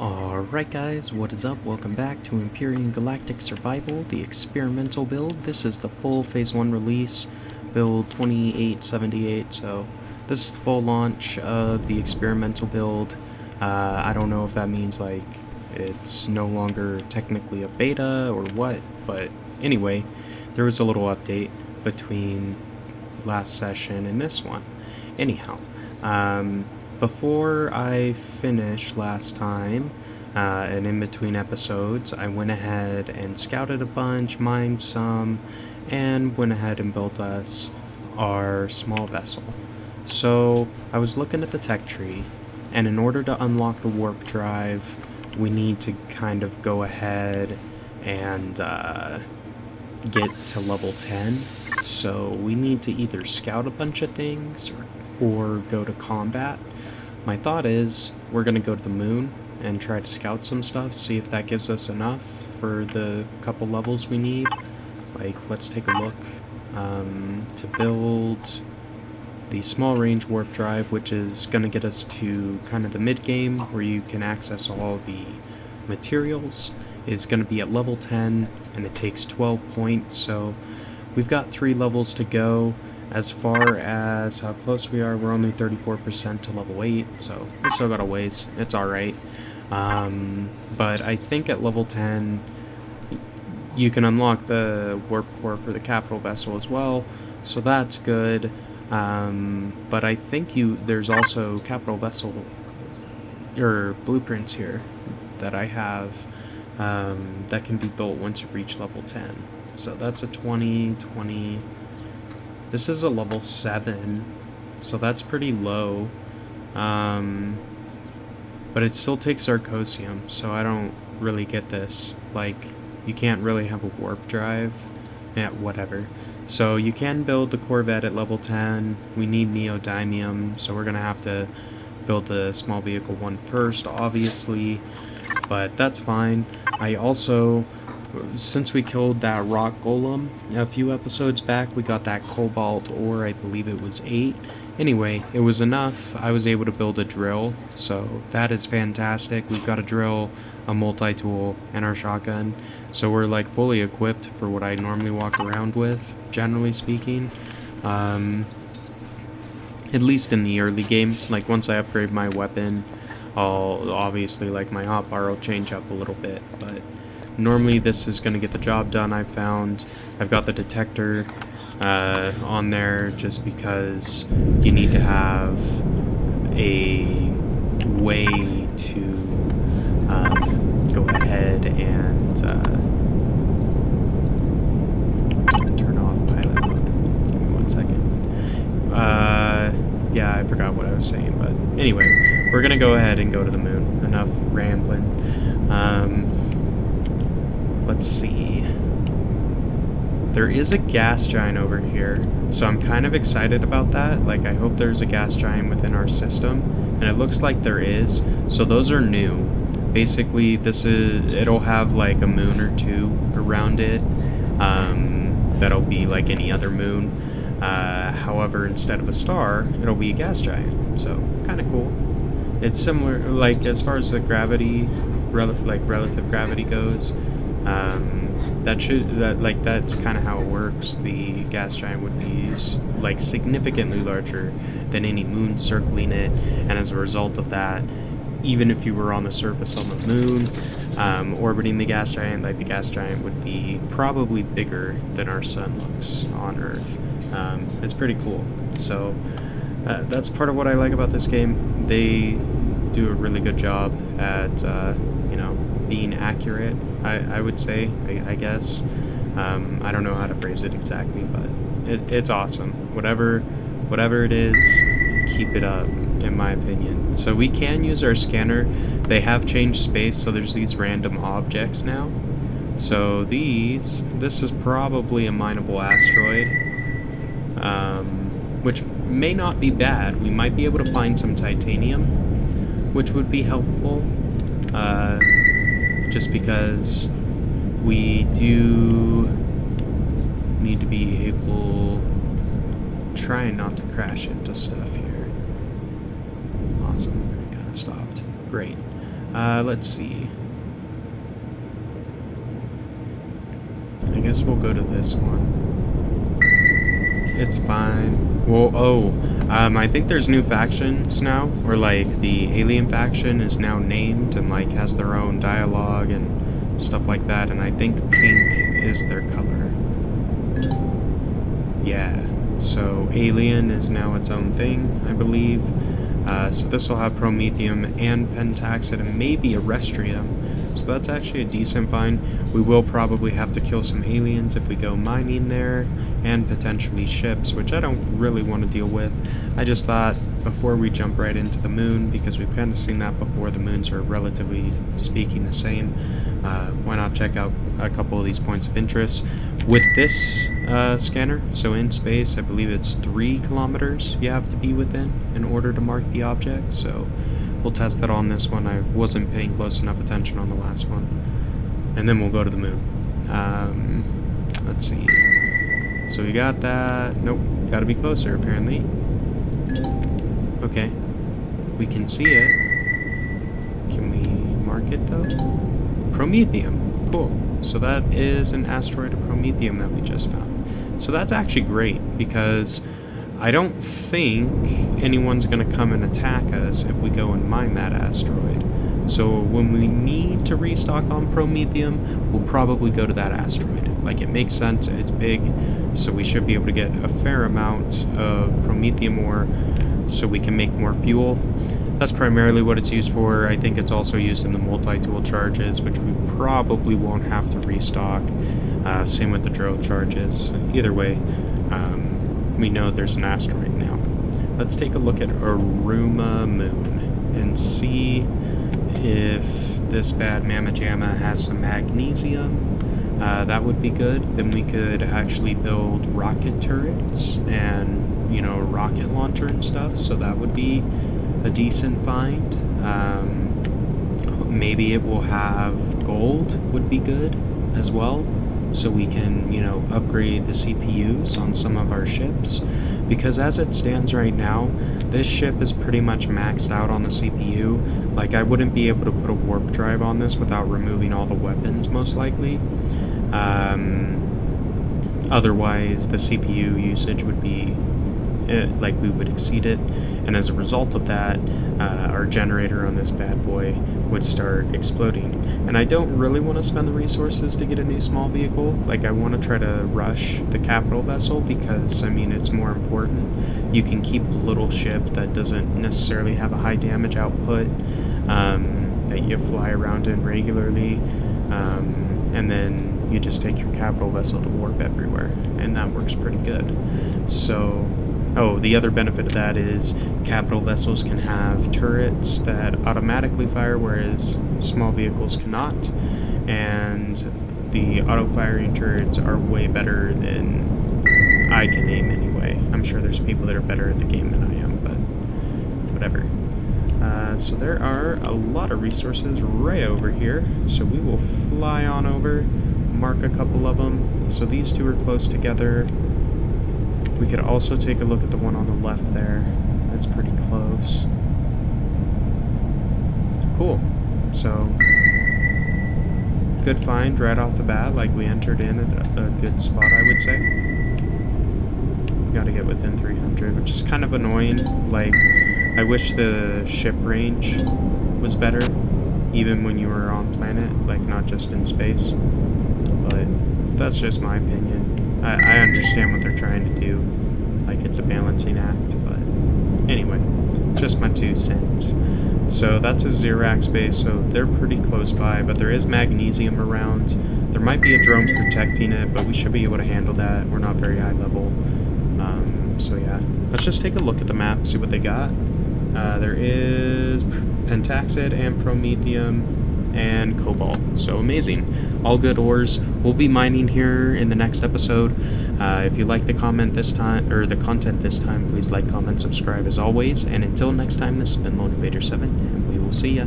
Alright guys, what is up? Welcome back to Empyrion Galactic Survival, the experimental build. This is the full Phase 1 release, build 2878, so this is the full launch of the experimental build. I don't know if that means like it's no longer technically a beta or what, but anyway, there was a little update between last session and this one. Anyhow, before I finished last time, and in between episodes, I went ahead and scouted a bunch, mined some, and went ahead and built us our small vessel. So I was looking at the tech tree, and in order to unlock the warp drive, we need to kind of go ahead and get to level 10. So we need to either scout a bunch of things or go to combat. My thought is we're going to go to the moon and try to scout some stuff, see if that gives us enough for the couple levels we need. Like, let's take a look to build the small range warp drive, which is going to get us to kind of the mid game where you can access all the materials. It's going to be at level 10 and it takes 12 points, so we've got 3 levels to go. As far as how close we are, we're only 34% to level 8, so we still got a ways. It's alright. But I think at level 10, you can unlock the warp core for the capital vessel as well, so that's good. But I think there's also capital vessel blueprints here that I have that can be built once you reach level 10. So that's a 20. This is a level 7, so that's pretty low, but it still takes Arcosium, so I don't really get this. Like, you can't really have a warp drive. Yeah, whatever. So you can build the Corvette at level 10. We need neodymium, so we're going to have to build the small vehicle one first, obviously, but that's fine. I also... Since we killed that rock golem a few episodes back, we got that cobalt ore, I believe it was 8. Anyway, it was enough. I was able to build a drill, so that is fantastic. We've got a drill, a multi-tool, and our shotgun. So we're like fully equipped for what I normally walk around with, generally speaking. At least in the early game. Like, once I upgrade my weapon, I'll obviously, like, my hotbar will change up a little bit, but normally this is going to get the job done. I've got the detector on there just because you need to have a way to go ahead and turn off pilot mode. Give me 1 second. Yeah, I forgot what I was saying, but anyway, we're going to go ahead and go to the moon. Enough rambling. Let's see. There is a gas giant over here, so I'm kind of excited about that. Like, I hope there's a gas giant within our system, and it looks like there is. So those are new. Basically, it'll have like a moon or two around it. That'll be like any other moon. However, instead of a star, it'll be a gas giant. So kind of cool. It's similar, like as far as the gravity, relative gravity goes. That's kind of how it works. The gas giant would be like significantly larger than any moon circling it, and as a result of that, even if you were on the surface on the moon, orbiting the gas giant, like the gas giant would be probably bigger than our sun looks on Earth. It's pretty cool. So that's part of what I like about this game. They do a really good job at being accurate, I would say, I guess. I don't know how to phrase it exactly, but it's awesome. Whatever it is, keep it up, in my opinion. So we can use our scanner. They have changed space, so there's these random objects now. So this is probably a mineable asteroid, which may not be bad. We might be able to find some titanium, which would be helpful. Just because we do need to be able, trying not to crash into stuff here. Awesome, it kind of stopped. Great. Let's see. I guess we'll go to this one. It's fine. Well, I think there's new factions now, or like the alien faction is now named and like has their own dialogue and stuff like that, and I think pink is their color. Yeah, so alien is now its own thing, I believe. So this will have promethium and pentaxid and maybe erestrium. So that's actually a decent find. We will probably have to kill some aliens if we go mining there, and potentially ships, which I don't really want to deal with. I just thought before we jump right into the moon, because we've kind of seen that before, the moons are relatively speaking the same, why not check out a couple of these points of interest with this scanner. So in space, I believe it's 3 kilometers you have to be within in order to mark the object, so we'll test that on this one. I wasn't paying close enough attention on the last one. And then we'll go to the moon. Let's see. So we got that. Nope, gotta be closer apparently. Okay, we can see it. Can we mark it though? Promethium, cool. So that is an asteroid of promethium that we just found. So that's actually great, because I don't think anyone's gonna come and attack us if we go and mine that asteroid. So when we need to restock on promethium, we'll probably go to that asteroid. Like, it makes sense, it's big, so we should be able to get a fair amount of promethium ore so we can make more fuel. That's primarily what it's used for. I think it's also used in the multi-tool charges, which we probably won't have to restock. Same with the drill charges. Either way, we know there's an asteroid now. Let's take a look at Aruma Moon and see if this bad mamma jamma has some magnesium. That would be good. Then we could actually build rocket turrets and, you know, a rocket launcher and stuff, so that would be a decent find. Maybe it will have gold, would be good as well, so we can, you know, upgrade the CPUs on some of our ships, because as it stands right now, this ship is pretty much maxed out on the CPU. Like, I wouldn't be able to put a warp drive on this without removing all the weapons, most likely. Otherwise, the CPU usage would be, like, we would exceed it, and as a result of that, our generator on this bad boy would start exploding. And I don't really want to spend the resources to get a new small vehicle. Like, I want to try to rush the capital vessel, because, I mean, it's more important. You can keep a little ship that doesn't necessarily have a high damage output, that you fly around in regularly, and then you just take your capital vessel to warp everywhere, and that works pretty good. So, oh, the other benefit of that is capital vessels can have turrets that automatically fire, whereas small vehicles cannot, and the auto-firing turrets are way better than I can aim anyway. I'm sure there's people that are better at the game than I am, but whatever. So there are a lot of resources right over here, so we will fly on over, mark a couple of them. So these two are close together. We could also take a look at the one on the left there. That's pretty close. Cool. So, good find right off the bat. Like, we entered in at a good spot, I would say. Gotta get within 300, which is kind of annoying. Like, I wish the ship range was better, even when you were on planet, like, not just in space. But that's just my opinion. I understand what they're trying to do. Like, it's a balancing act, but anyway, just my 2 cents. So that's a Xerax base, so they're pretty close by, but there is magnesium around. There might be a drone protecting it, but we should be able to handle that. We're not very high level. So yeah, let's just take a look at the map, see what they got. There is pentaxid and promethium and cobalt, so amazing. All good ores. We'll be mining here in the next episode. If you like the content this time, please like, comment, subscribe as always, and until next time, this has been Lone Invader 7, and we will see ya.